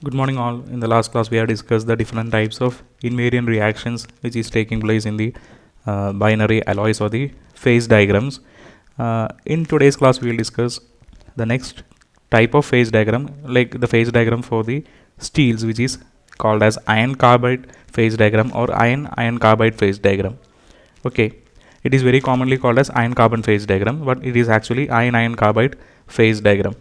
Good morning, all. In the last class, we have discussed the different types of invariant reactions which is taking place in the binary alloys or the phase diagrams. In today's class, we will discuss the next type of phase diagram, like the phase diagram for the steels, which is called as iron carbide phase diagram or iron carbide phase diagram. Okay, it is very commonly called as iron carbon phase diagram, but it is actually iron carbide phase diagram.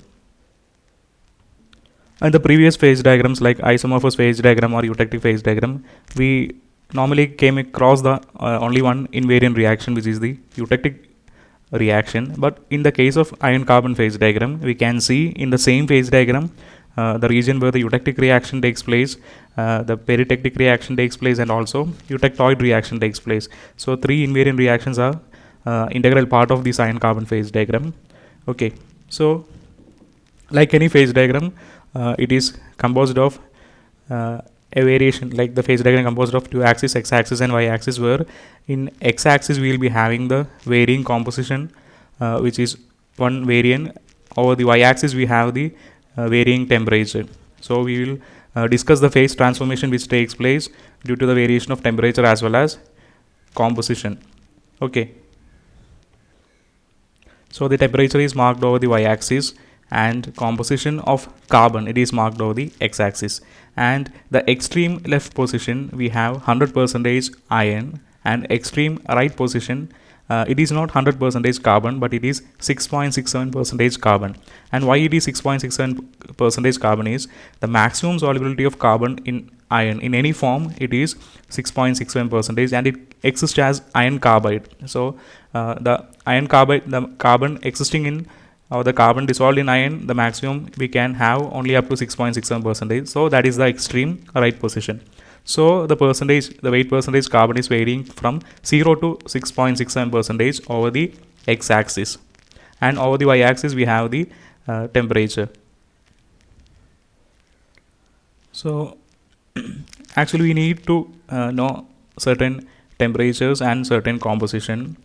And the previous phase diagrams like isomorphous phase diagram or eutectic phase diagram, we normally came across the only one invariant reaction, which is the eutectic reaction. But in the case of iron carbon phase diagram, we can see in the same phase diagram the region where the eutectic reaction takes place, the peritectic reaction takes place, and also eutectoid reaction takes place. So three invariant reactions are integral part of this iron carbon phase diagram. Okay, so like any phase diagram, it is composed of a variation, like the phase diagram composed of two axes, x axis and y axis, where in x axis we will be having the varying composition, which is one variant. Over the y axis we have the varying temperature. So we will discuss the phase transformation which takes place due to the variation of temperature as well as composition. Okay, so the temperature is marked over the y axis and composition of carbon, it is marked over the x axis. And the extreme left position we have 100% iron, and extreme right position, it is not 100% carbon, but it is 6.67% carbon. And why it is 6.67% carbon is the maximum solubility of carbon in iron in any form, it is 6.67%, and it exists as iron carbide. So the iron carbide, the carbon existing in or the carbon dissolved in iron, the maximum we can have only up to 6.67%. So that is the extreme right position. So the weight percentage carbon is varying from 0 to 6.67% over the x axis, and over the y axis we have the temperature. So actually we need to know certain temperatures and certain composition.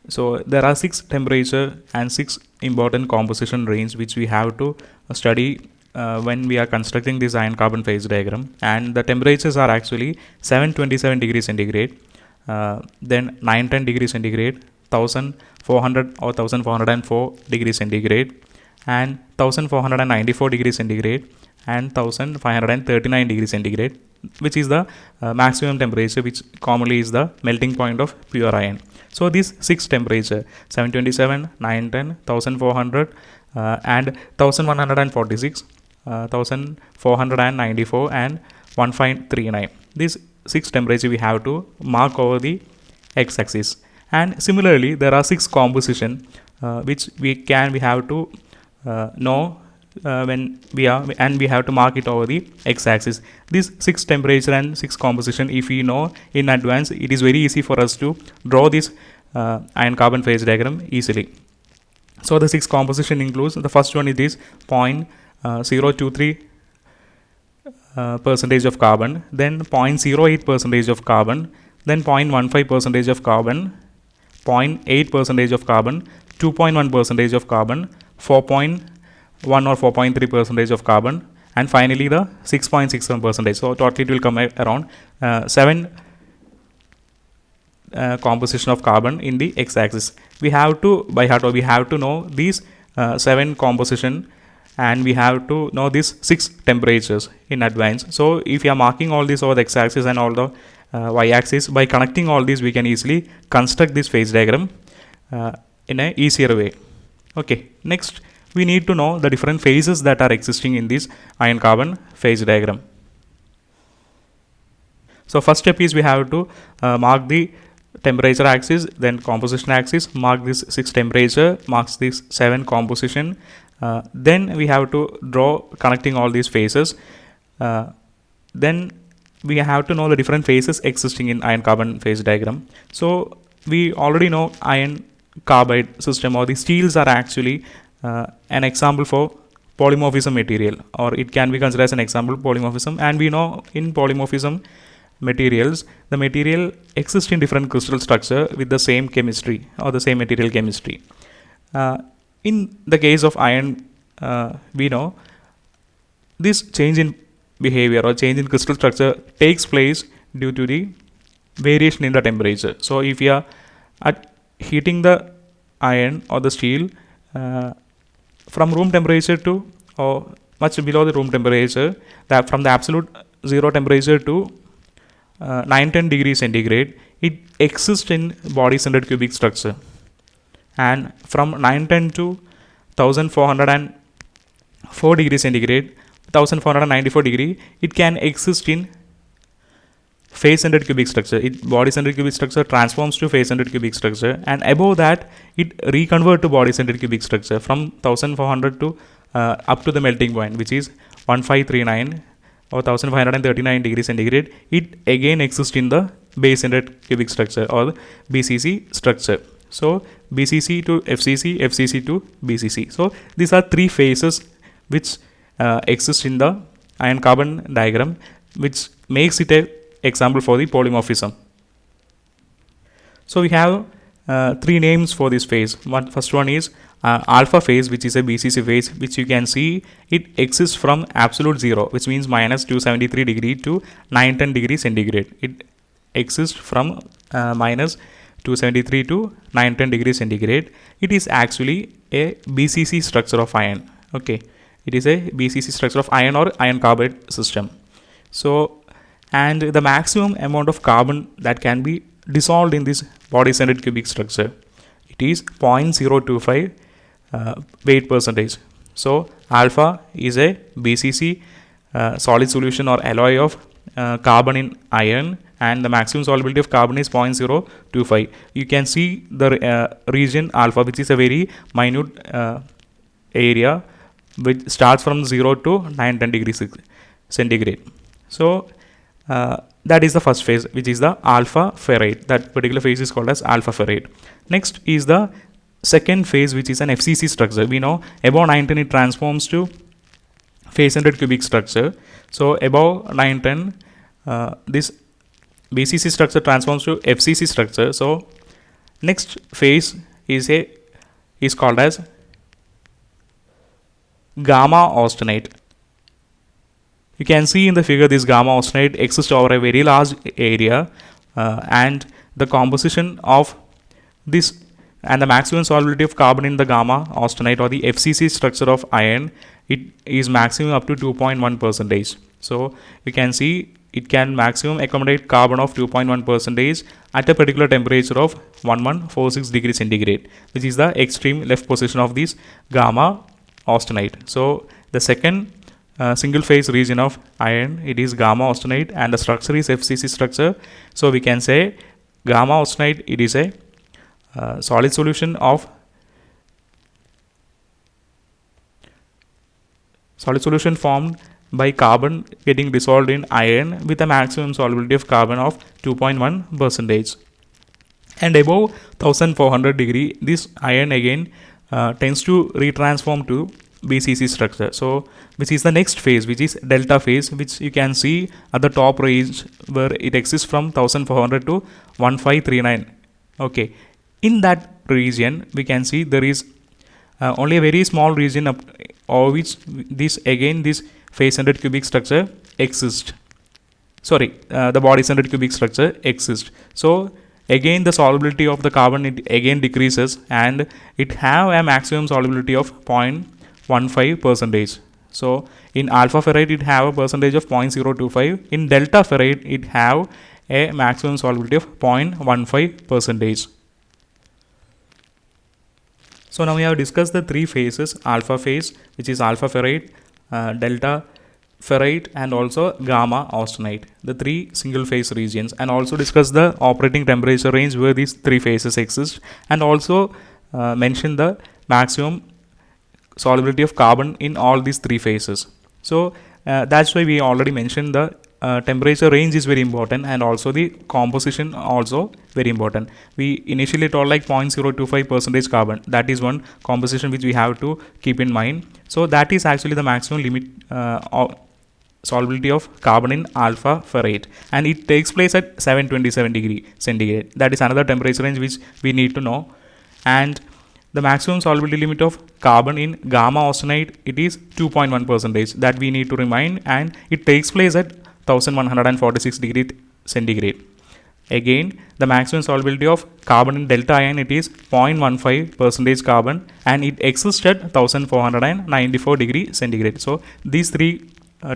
So there are 6 temperature and 6 important composition range which we have to study when we are constructing this iron carbon phase diagram. And the temperatures are actually 727 degrees centigrade, then 910 degrees centigrade, 1400 or 1404 degrees centigrade, and 1494 degrees centigrade, and 1539 degrees centigrade, which is the maximum temperature, which commonly is the melting point of pure iron. So these 6 temperature, 727, 910, 1400 and 1146, 1494 and 1539. These 6 temperature we have to mark over the x axis. And similarly there are 6 composition which we have to know when we have to mark it over the x axis. These 6 temperature and 6 composition, if we know in advance, it is very easy for us to draw this iron carbon phase diagram easily. So the 6 composition includes, the first one is this 0.023 percentage of carbon, then 0.08 percentage of carbon, then 0.15 percentage of carbon, 0.8 percentage of carbon, 2.1 percentage of carbon, 4.1 or 4.3 percentage of carbon, and finally the 6.67 percentage. So totally it will come around 7 composition of carbon in the x axis. We have to by heart, or we have to know these 7 composition, and we have to know these 6 temperatures in advance. So if you are marking all this over the x axis and all the y axis, by connecting all these we can easily construct this phase diagram in a easier way. Okay, next we need to know the different phases that are existing in this iron carbon phase diagram. So first step is we have to mark the temperature axis, then composition axis, mark this 6 temperature, marks this 7 composition, then we have to draw connecting all these phases. Then we have to know the different phases existing in iron carbon phase diagram. So we already know iron carbide system, or the steels are actually an example for polymorphism material, or it can be considered as an example polymorphism. And we know in polymorphism materials, the material exists in different crystal structure with the same chemistry or the same material chemistry. In the case of iron, we know this change in behavior or change in crystal structure takes place due to the variation in the temperature. So if you are at heating the iron or the steel from room temperature to or much below the room temperature, that from the absolute zero temperature to 910 degrees centigrade, it exists in body centered cubic structure, and from 910 to 1404 degrees centigrade, 1494 degree, it can exist in face centered cubic structure. Body centered cubic structure transforms to face centered cubic structure, and above that it reconvert to body centered cubic structure from 1400 to up to the melting point, which is 1539 or 1539 degrees centigrade. It again exists in the base centered cubic structure or BCC structure. So BCC to FCC, FCC to BCC. So these are three phases which exist in the iron carbon diagram, which makes it a example for the polymorphism. So we have three names for this phase. First one is alpha phase, which is a BCC phase, which you can see it exists from absolute zero, which means minus 273 degree to 910 degree centigrade. It exists from minus 273 to 910 degree centigrade. It is actually a BCC structure of iron. Okay, it is a BCC structure of iron or iron carbide system. So, and the maximum amount of carbon that can be dissolved in this body centered cubic structure, it is 0.025 weight percentage. So alpha is a BCC solid solution or alloy of carbon in iron, and the maximum solubility of carbon is 0.025. You can see the region alpha, which is a very minute area which starts from 0 to 910 degrees centigrade. So that is the first phase, which is the alpha ferrite. That particular phase is called as alpha ferrite. Next is the second phase, which is an FCC structure. We know above 910 it transforms to face centered cubic structure. So above 910 this BCC structure transforms to FCC structure. So next phase is called as gamma austenite. You can see in the figure this gamma austenite exists over a very large area, and the composition of this and the maximum solubility of carbon in the gamma austenite or the FCC structure of iron, it is maximum up to 2.1 percentage. So you can see it can maximum accommodate carbon of 2.1 percentage at a particular temperature of 1146 degrees centigrade, which is the extreme left position of this gamma austenite. So the second single phase region of iron, it is gamma austenite, and the structure is FCC structure. So we can say gamma austenite, it is a solid solution formed by carbon getting dissolved in iron with a maximum solubility of carbon of 2.1 percentage. And above 1400 degree, this iron again tends to retransform to BCC structure. So which is the next phase, which is delta phase, which you can see at the top range where it exists from 1400 to 1539. Okay, in that region we can see there is only a very small region of which this face centered cubic structure exists. The body centered cubic structure exists. So again the solubility of the carbon, it again decreases, and it have a maximum solubility of 0.15 percentage. So in alpha ferrite it have a percentage of 0.025. In delta ferrite it have a maximum solubility of 0.15 percentage. So now we have discussed the three phases: alpha phase, which is alpha ferrite, delta ferrite, and also gamma austenite, the three single phase regions, and also discuss the operating temperature range where these three phases exist, and also mention the maximum solubility of carbon in all these three phases. So that's why we already mentioned the temperature range is very important, and also the composition also very important. We initially told like 0.025 percentage carbon. That is one composition which we have to keep in mind. So that is actually the maximum limit solubility of carbon in alpha ferrite, and it takes place at 727 degree centigrade. That is another temperature range which we need to know. And the maximum solubility limit of carbon in gamma austenite, it is 2.1 percentage, that we need to remind, and it takes place at 1146 degree centigrade. Again, the maximum solubility of carbon in delta ion, it is 0.15 percentage carbon, and it exists at 1494 degree centigrade. So these three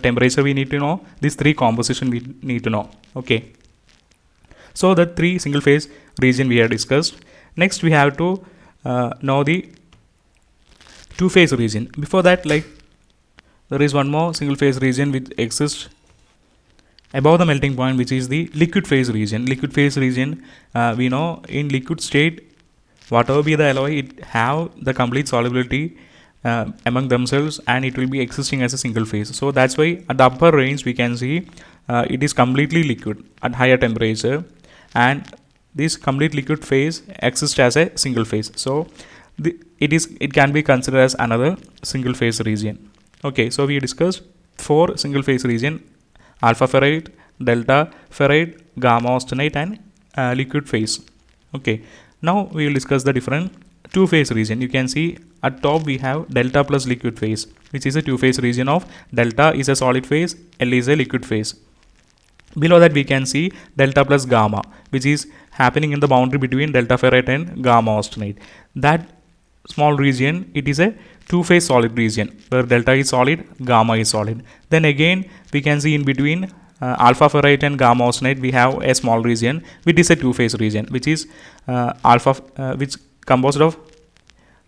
temperature we need to know, these three composition we need to know. Okay, so the three single phase region we have discussed. Next we have to know the two phase region. Before that, like, there is one more single phase region which exists above the melting point, which is the liquid phase region. Liquid phase region, we know in liquid state, whatever be the alloy, it have the complete solubility among themselves, and it will be existing as a single phase. So that's why at the upper range we can see it is completely liquid at higher temperature, and this complete liquid phase exists as a single phase. So it can be considered as another single phase region. Okay, so we discussed 4 single phase region: alpha ferrite, delta ferrite, gamma austenite, and liquid phase. Okay, now we will discuss the different two phase region. You can see at top we have delta plus liquid phase, which is a two phase region of delta is a solid phase, L is a liquid phase. Below that we can see delta plus gamma, which is happening in the boundary between delta ferrite and gamma austenite. That small region, it is a two phase solid region where delta is solid, gamma is solid. Then again we can see in between alpha ferrite and gamma austenite we have a small region which is a two phase region, which is alpha which composed of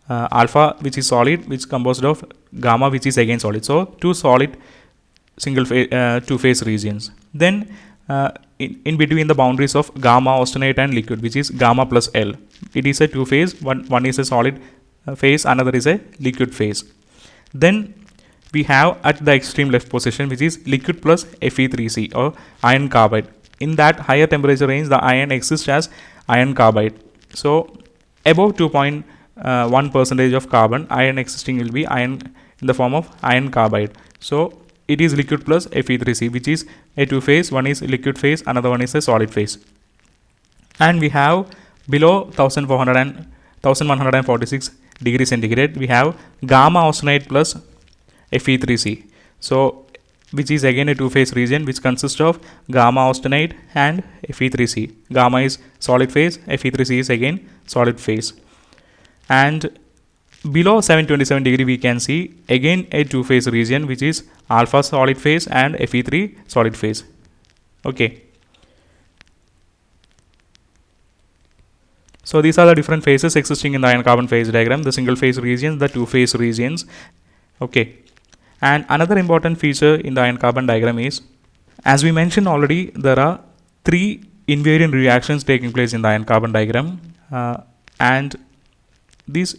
alpha, which is solid, which composed of gamma, which is again solid. So two solid single phase two phase regions. Then in between the boundaries of gamma austenite and liquid, which is gamma plus L, it is a two phase. One is a solid phase, another is a liquid phase. Then we have at the extreme left position, which is liquid plus Fe3C or iron carbide. In that higher temperature range, the ion exists as iron carbide. So above 2.1 percentage of carbon, ion existing will be iron in the form of iron carbide. So it is liquid plus Fe3C, which is a two phase. One is liquid phase, another one is a solid phase. And we have below 1146 degree centigrade, we have gamma austenite plus Fe3C. So which is again a two phase region which consists of gamma austenite and Fe3C. Gamma is solid phase, Fe3C is again solid phase. And below 727 degree we can see again a two phase region which is alpha solid phase and Fe3 solid phase. Okay, so these are the different phases existing in the iron carbon phase diagram: the single phase regions, the two phase regions. Okay, and another important feature in the iron carbon diagram is, as we mentioned already, there are three invariant reactions taking place in the iron carbon diagram, and these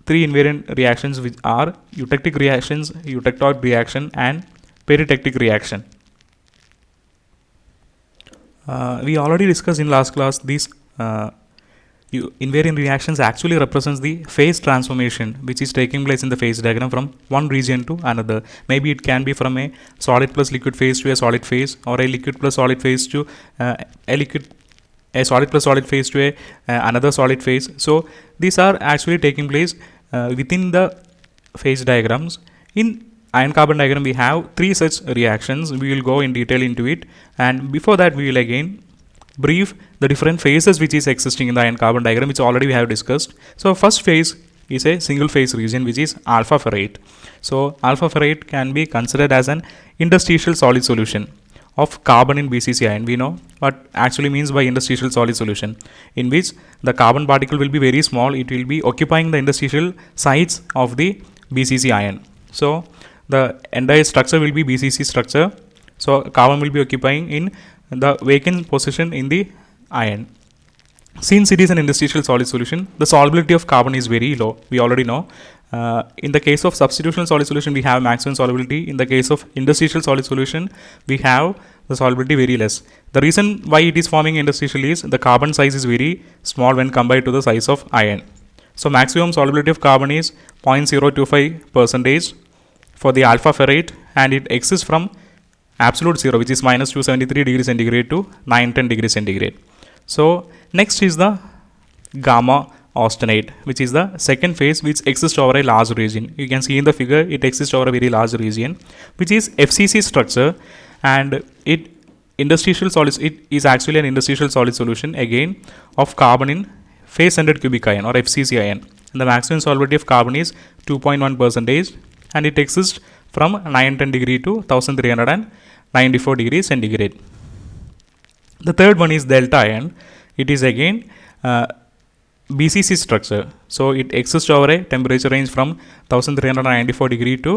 three invariant reactions which are eutectic reactions, eutectoid reaction, and peritectic reaction. We already discussed in last class these invariant reactions actually represents the phase transformation which is taking place in the phase diagram from one region to another. Maybe it can be from a solid plus liquid phase to a solid phase, or a liquid plus solid phase to a solid plus solid phase to another solid phase. So these are actually taking place within the phase diagrams. In iron carbon diagram we have three such reactions. We will go in detail into it, and before that we will again brief the different phases which is existing in the iron carbon diagram, which already we have discussed. So first phase is a single phase region which is alpha ferrite. So alpha ferrite can be considered as an interstitial solid solution of carbon in BCC ion. We know what actually means by interstitial solid solution, in which the carbon particle will be very small. It will be occupying the interstitial sites of the BCC ion. So the entire structure will be BCC structure. So carbon will be occupying in the vacant position in the ion. Since it is an interstitial solid solution, the solubility of carbon is very low. We already know. In the case of substitutional solid solution, we have maximum solubility. In the case of interstitial solid solution, we have the solubility very less. The reason why it is forming interstitial is the carbon size is very small when compared to the size of ion. So maximum solubility of carbon is 0.025 percentage for the alpha ferrite, and it exists from absolute zero, which is minus 273 degree centigrade to 910 degree centigrade. So next is the gamma austenite, which is the second phase which exists over a large region. You can see in the figure it exists over a very large region, which is FCC structure, and it is actually an interstitial solid solution again of carbon in face centered cubic ion or FCC ion. And the maximum solubility of carbon is 2.1 percentage, and it exists from 910 degree to 1394 degrees centigrade. The third one is delta ion. It is again BCC structure. So it exists over a temperature range from 1394 degree to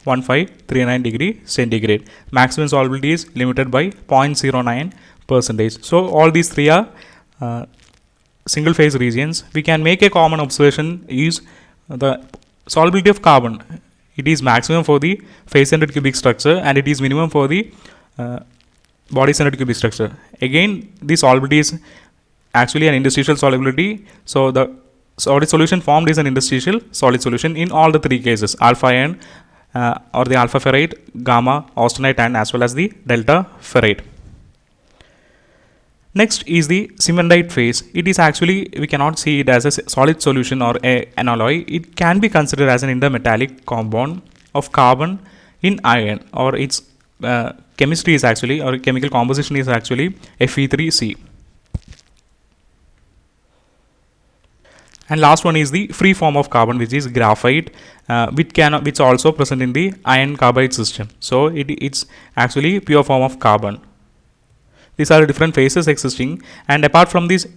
1539 degree centigrade. Maximum solubility is limited by 0.09 percentage. So all these three are single phase regions. We can make a common observation is the solubility of carbon. It is maximum for the face centered cubic structure and it is minimum for the body centered cubic structure. Again, the solubility is actually an interstitial solubility. So the solid solution formed is an interstitial solid solution in all the three cases: alpha ion or the alpha ferrite, gamma austenite, and as well as the delta ferrite. Next is the cementite phase. It is actually, we cannot see it as a solid solution or an alloy. It can be considered as an intermetallic compound of carbon in iron, or its chemistry is actually, or chemical composition is actually Fe3C. And last one is the free form of carbon, which is graphite, which also present in the iron carbide system. So it's actually pure form of carbon. These are different phases existing, and apart from this,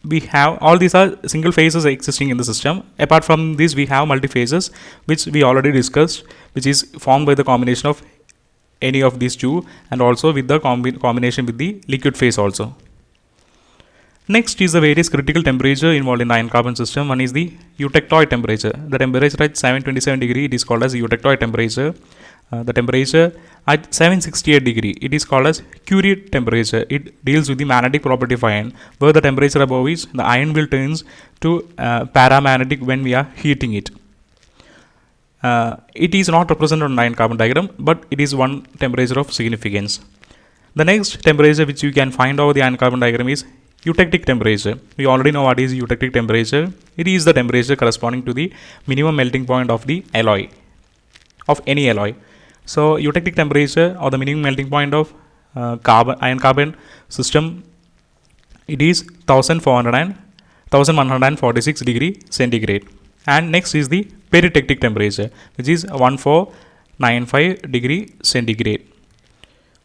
we have all these are single phases existing in the system. Apart from this, we have multi phases, which we already discussed, which is formed by the combination of any of these two, and also with the combination with the liquid phase also. Next is the various critical temperature involved in the iron carbon system. One is the eutectoid temperature. The temperature at 727 degree, it is called as eutectoid temperature. The temperature at 768 degree, it is called as Curie temperature. It deals with the magnetic property of iron, where the temperature above is, the iron will turns to paramagnetic when we are heating it. It is not represented on iron carbon diagram, but it is one temperature of significance. The next temperature which you can find over the iron carbon diagram is eutectic temperature. We already know what is eutectic temperature. It is the temperature corresponding to the minimum melting point of the alloy, of any alloy. So eutectic temperature, or the minimum melting point of iron carbon system, it is 1146 degree centigrade. And next is the peritectic temperature, which is 1495 degree centigrade.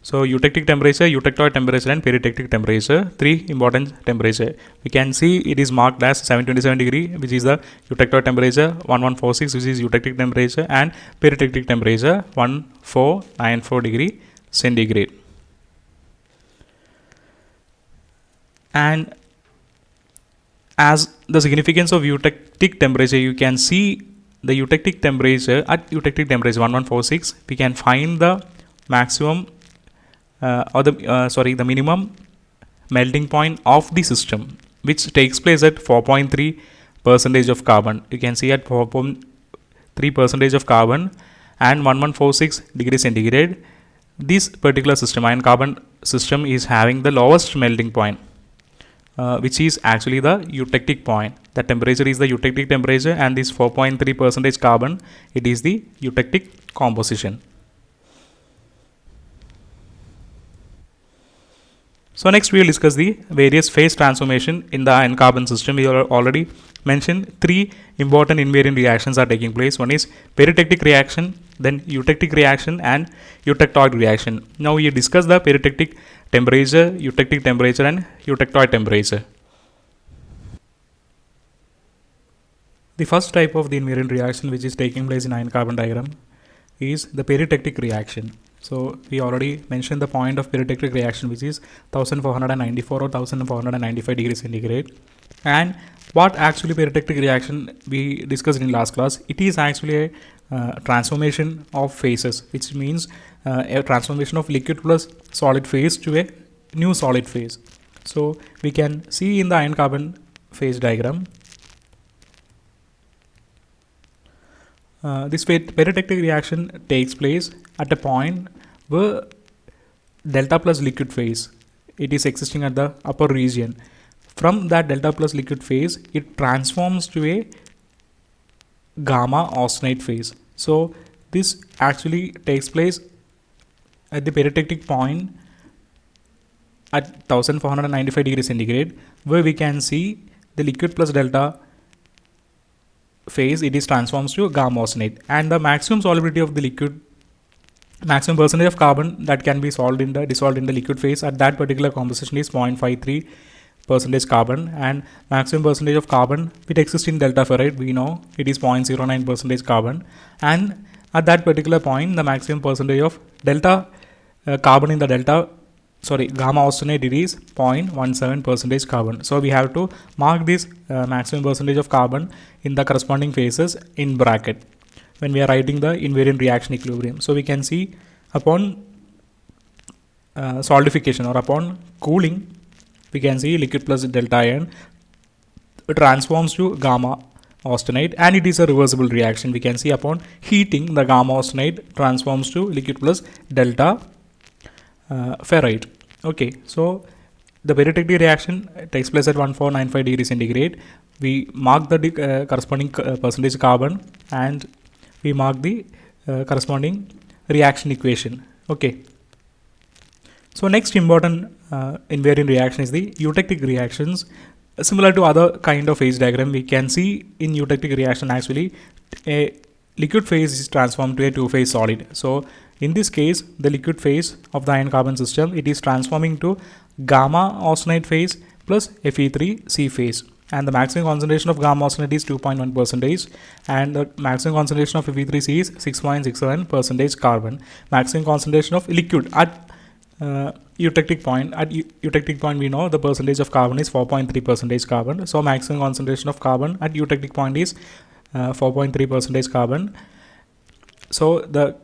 So eutectic temperature, eutectoid temperature, and peritectic temperature, three important temperature. We can see it is marked as 727 degree, which is the eutectoid temperature, 1146, which is eutectic temperature, and peritectic temperature, 1494 degree centigrade. And as the significance of eutectic temperature, you can see the eutectic temperature at eutectic temperature 1146, we can find the maximum the minimum melting point of the system, which takes place at 4.3 percentage of carbon. You can see at 4.3 percentage of carbon and 1146 degree centigrade. This particular system, iron carbon system, is having the lowest melting point, which is actually the eutectic point. The temperature is the eutectic temperature, and this 4.3 percentage carbon, it is the eutectic composition. So next we will discuss the various phase transformation in the iron carbon system. We already mentioned three important invariant reactions are taking place. One is peritectic reaction, then eutectic reaction, and eutectoid reaction. Now we discuss the peritectic temperature, eutectic temperature, and eutectoid temperature. The first type of the invariant reaction which is taking place in iron carbon diagram is the peritectic reaction. So we already mentioned the point of peritectic reaction, which is 1494 or 1495 degrees centigrade. And what actually peritectic reaction we discussed in last class, it is actually a transformation of phases, which means a transformation of liquid plus solid phase to a new solid phase. So we can see in the iron carbon phase diagram, this peritectic reaction takes place at a point where delta plus liquid phase, it is existing at the upper region. From that delta plus liquid phase, it transforms to a gamma austenite phase. So this actually takes place at the peritectic point at 1495 degrees centigrade, where we can see the liquid plus delta phase, it is transforms to gamma austenite, and the maximum solubility of the liquid, maximum percentage of carbon that can be dissolved in the liquid phase at that particular composition is 0.53 percentage carbon, and maximum percentage of carbon which exists in delta ferrite, we know it is 0.09 percentage carbon, and at that particular point the maximum percentage of delta carbon in the gamma austenite, it is 0.17 percentage carbon. So we have to mark this maximum percentage of carbon in the corresponding phases in bracket when we are writing the invariant reaction equilibrium. So we can see upon solidification or upon cooling, we can see liquid plus delta ion transforms to gamma austenite, and it is a reversible reaction. We can see upon heating, the gamma austenite transforms to liquid plus delta ferrite. Okay, so the peritectic reaction takes place at 1495 degrees centigrade. We mark the corresponding percentage carbon, and we mark the corresponding reaction equation. Okay. So next important invariant reaction is the eutectic reactions. Similar to other kind of phase diagram, we can see in eutectic reaction actually a liquid phase is transformed to a two-phase solid. So in this case, the liquid phase of the iron carbon system, it is transforming to gamma austenite phase plus Fe3C phase, and the maximum concentration of gamma austenite is 2.1 percentage, and the maximum concentration of Fe3C is 6.67 percentage carbon. Maximum concentration of liquid at eutectic point. At eutectic point, we know the percentage of carbon is 4.3 percentage carbon. So maximum concentration of carbon at eutectic point is 4.3 percentage carbon. So the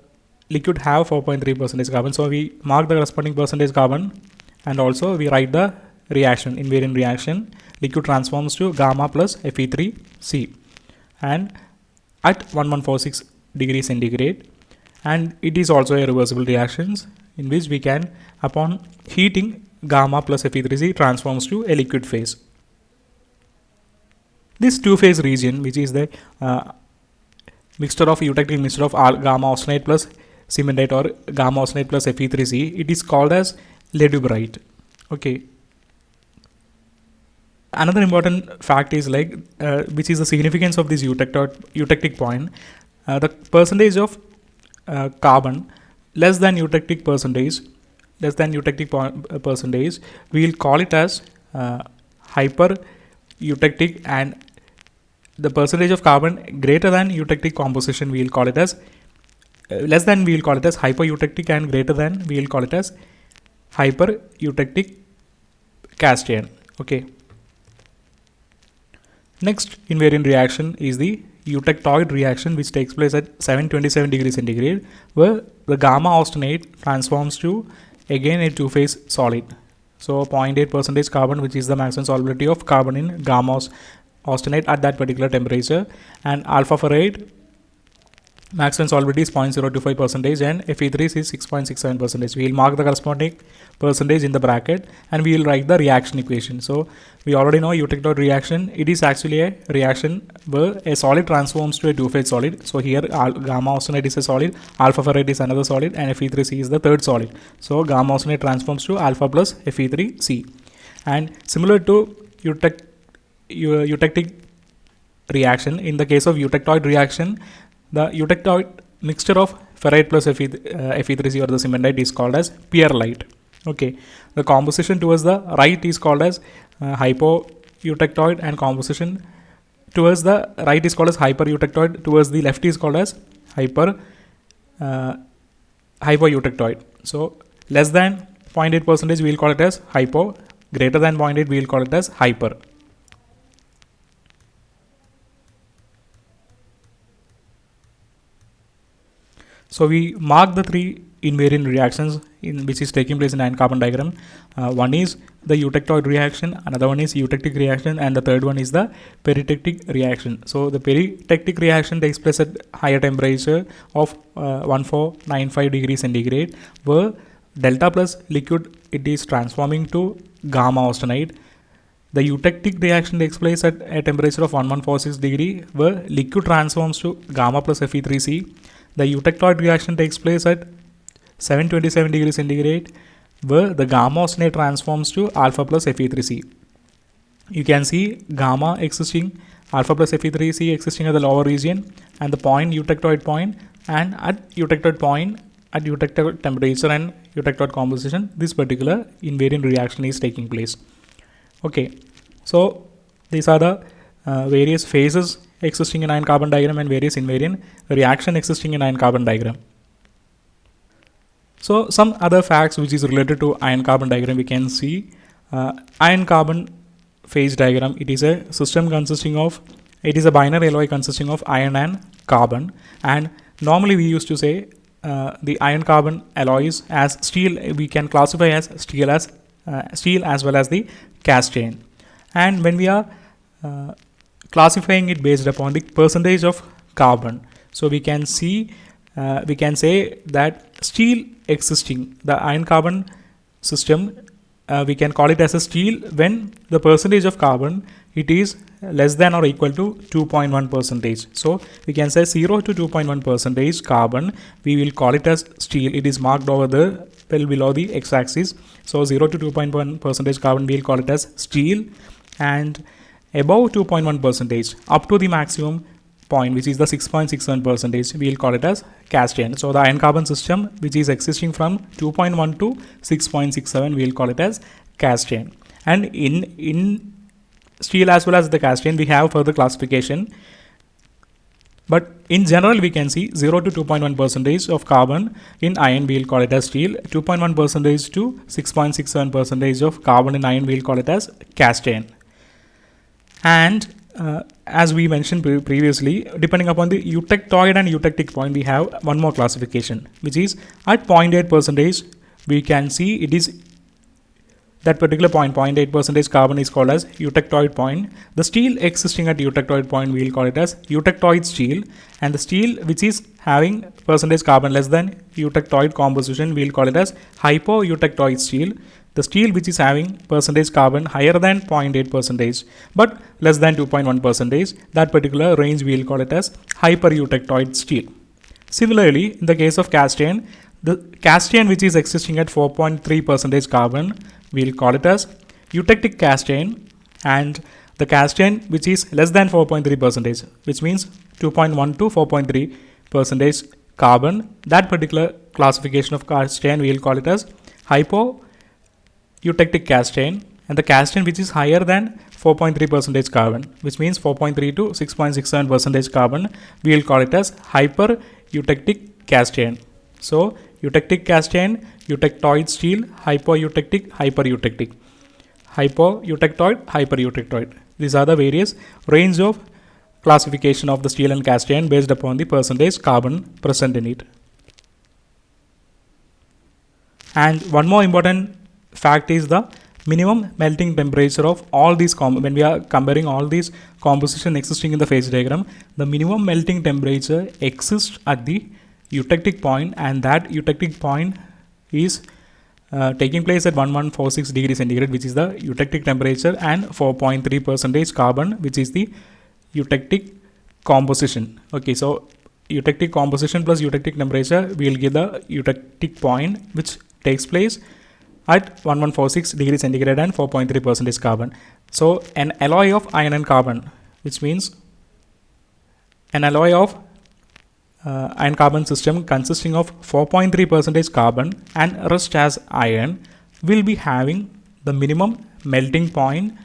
liquid have 4.3 percentage carbon. So we mark the corresponding percentage carbon, and also we write the reaction, invariant reaction. Liquid transforms to gamma plus Fe3C, and at 1146 degrees centigrade, and it is also a reversible reaction in which we can, upon heating, gamma plus Fe3C transforms to a liquid phase. This two-phase region, which is the mixture of eutectic mixture of gamma austenite plus cementite or gamma austenite plus Fe3C, it is called as ledeuberite. Okay. Another important fact is which is the significance of this eutectic point. The percentage of carbon less than eutectic percentage, we will call it as hyper eutectic, and the percentage of carbon greater than eutectic composition, we will call it as less than, we will call it as hyper eutectic, and greater than, we will call it as hyper eutectic cast iron. Okay. Next invariant reaction is the eutectoid reaction, which takes place at 727 degrees centigrade, where the gamma austenite transforms to again a two-phase solid. So 0.8 percentage carbon, which is the maximum solubility of carbon in gamma austenite at that particular temperature, and alpha ferrite maximum solubility is 0.025 percentage, and Fe3 is 6.67 percentage. We will mark the corresponding percentage in the bracket, and we will write the reaction equation. So we already know eutectoid reaction, it is actually a reaction where a solid transforms to a two-phase solid. So here gamma austenite is a solid, alpha ferrite is another solid, and Fe3C is the third solid. So gamma austenite transforms to alpha plus Fe3C. And similar to eutectic reaction, in the case of eutectoid reaction, the eutectoid mixture of ferrite plus Fe3C or the cementite is called as pearlite. Okay, the composition towards the right is called as hypoeutectoid, and composition towards the right is called as hypereutectoid, towards the left is called as hypoeutectoid. So less than 0.8 percentage, we will call it as hypo, greater than 0.8, we will call it as hyper. So we mark the three invariant reactions in which is taking place in iron carbon diagram. One is the eutectoid reaction, another one is eutectic reaction, and the third one is the peritectic reaction. So the peritectic reaction takes place at higher temperature of 1495 degrees centigrade, where delta plus liquid, it is transforming to gamma austenite. The eutectic reaction takes place at a temperature of 1146 degree where liquid transforms to gamma plus Fe3C. The eutectoid reaction takes place at 727 degrees centigrade where the gamma austenite transforms to alpha plus Fe3C. You can see gamma existing, alpha plus Fe3C existing at the lower region and the point eutectoid point, and at eutectoid point, at eutectoid temperature and eutectoid composition, this particular invariant reaction is taking place. Okay, so these are the various phases existing in iron carbon diagram and various invariant reaction existing in iron carbon diagram. So some other facts which is related to iron carbon diagram, we can see iron carbon phase diagram. It is a system consisting of, it is a binary alloy consisting of iron and carbon, and normally we used to say the iron carbon alloys as steel, we can classify as steel as well as the cast iron. And when we are classifying it based upon the percentage of carbon, so we can see we can say that steel existing, the iron carbon system, we can call it as a steel when the percentage of carbon, it is less than or equal to 2.1 percentage. So we can say 0 to 2.1 percentage carbon, we will call it as steel. It is marked over the well below the x-axis. So 0 to 2.1 percentage carbon, we will call it as steel, and above 2.1 percentage up to the maximum point, which is the 6.67 percentage, we will call it as cast iron. So the iron carbon system which is existing from 2.1 to 6.67, we will call it as cast iron. And in steel as well as the cast iron, we have further classification, but in general we can see 0 to 2.1 percentage of carbon in iron, we will call it as steel. 2.1 percentage to 6.67 percentage of carbon in iron, we will call it as cast iron. And as we mentioned previously, depending upon the eutectoid and eutectic point, we have one more classification, which is at 0.8 percentage, we can see it is that particular point, 0.8 percentage carbon is called as eutectoid point. The steel existing at eutectoid point, we will call it as eutectoid steel, and the steel which is having percentage carbon less than eutectoid composition, we will call it as hypoeutectoid steel. The steel which is having percentage carbon higher than 0.8 percentage but less than 2.1 percentage, that particular range we will call it as hypereutectoid steel. Similarly, in the case of cast iron, the cast iron which is existing at 4.3 percentage carbon, we will call it as eutectic cast iron, and the cast iron which is less than 4.3 percentage, which means 2.1 to 4.3 percentage carbon, that particular classification of cast iron we will call it as hypoeutectic cast iron. And the cast iron which is higher than 4.3 percentage carbon, which means 4.3 to 6.67 percentage carbon, we will call it as hypereutectic cast iron. So eutectic cast iron, eutectoid steel, hypoeutectic, hypereutectic, hypoeutectoid, hypereutectoid. These are the various range of classification of the steel and cast iron based upon the percentage carbon present in it. And one more important fact is the minimum melting temperature of all these when we are comparing all these composition existing in the phase diagram, the minimum melting temperature exists at the eutectic point, and that eutectic point is taking place at 1146 degrees centigrade, which is the eutectic temperature, and 4.3 percentage carbon, which is the eutectic composition. Okay, so eutectic composition plus eutectic temperature, we will give the eutectic point which takes place at 1146 degrees centigrade and 4.3 percentage carbon. So an alloy of iron and carbon, which means an alloy of iron carbon system consisting of 4.3 percentage carbon and rest as iron, will be having the minimum melting point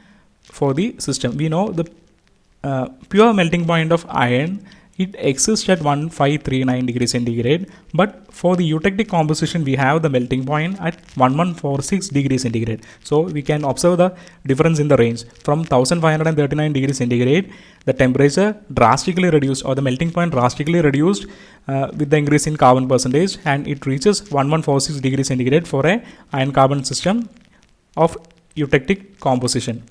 for the system. We know the pure melting point of iron, it exists at 1539 degrees centigrade, but for the eutectic composition we have the melting point at 1146 degrees centigrade. So we can observe the difference in the range. From 1539 degrees centigrade, the temperature drastically reduced, or the melting point drastically reduced with the increase in carbon percentage, and it reaches 1146 degrees centigrade for a iron carbon system of eutectic composition.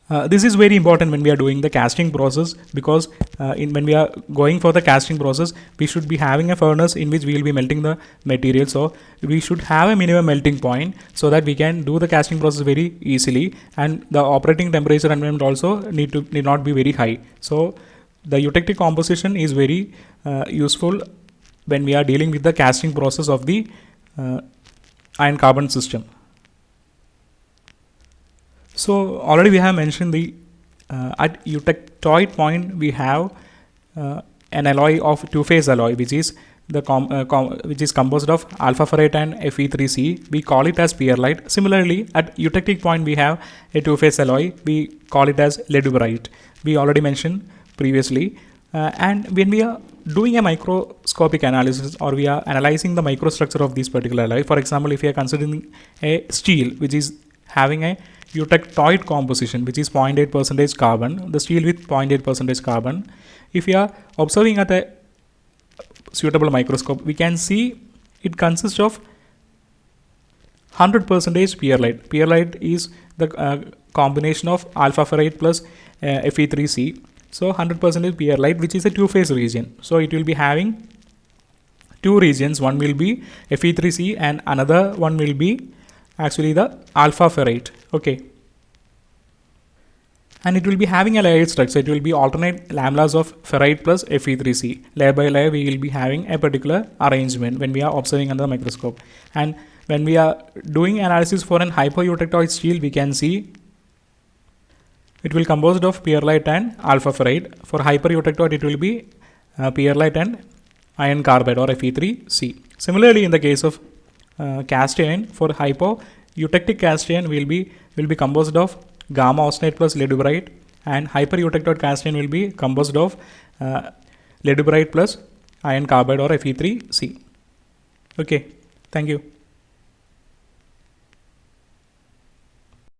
This is very important when we are doing the casting process, because when we are going for the casting process, we should be having a furnace in which we will be melting the material. So we should have a minimum melting point so that we can do the casting process very easily, and the operating temperature environment also need not be very high. So the eutectic composition is very useful when we are dealing with the casting process of the iron carbon system. So already we have mentioned the at eutectoid point we have an alloy of two-phase alloy, which is the which is composed of alpha ferrite and Fe3C. We call it as pearlite. Similarly, at eutectic point we have a two-phase alloy. We call it as leadberite. We already mentioned previously. And when we are doing a microscopic analysis, or we are analyzing the microstructure of this particular alloy, for example, if we are considering a steel which is having a eutectoid composition, which is 0.8% carbon, the steel with 0.8% carbon, if we are observing at a suitable microscope, we can see it consists of 100% pearlite. Pearlite is the combination of alpha ferrite plus Fe3C. So 100% pearlite, which is a two-phase region. So it will be having two regions. One will be Fe3C and another one will be actually the alpha ferrite. Okay, and it will be having a layered structure. It will be alternate lamellas of ferrite plus Fe3C. Layer by layer we will be having a particular arrangement when we are observing under the microscope. And when we are doing analysis for an hypoeutectoid steel, we can see it will composed of pearlite and alpha ferrite. For hypereutectoid it will be pearlite and iron carbide or Fe3C. Similarly, in the case of cast iron, for hypoeutectic cast iron will be composed of gamma austenite plus leadberite, and hypereutectoid cast iron will be composed of leadberite plus iron carbide or Fe3C. Okay, thank you.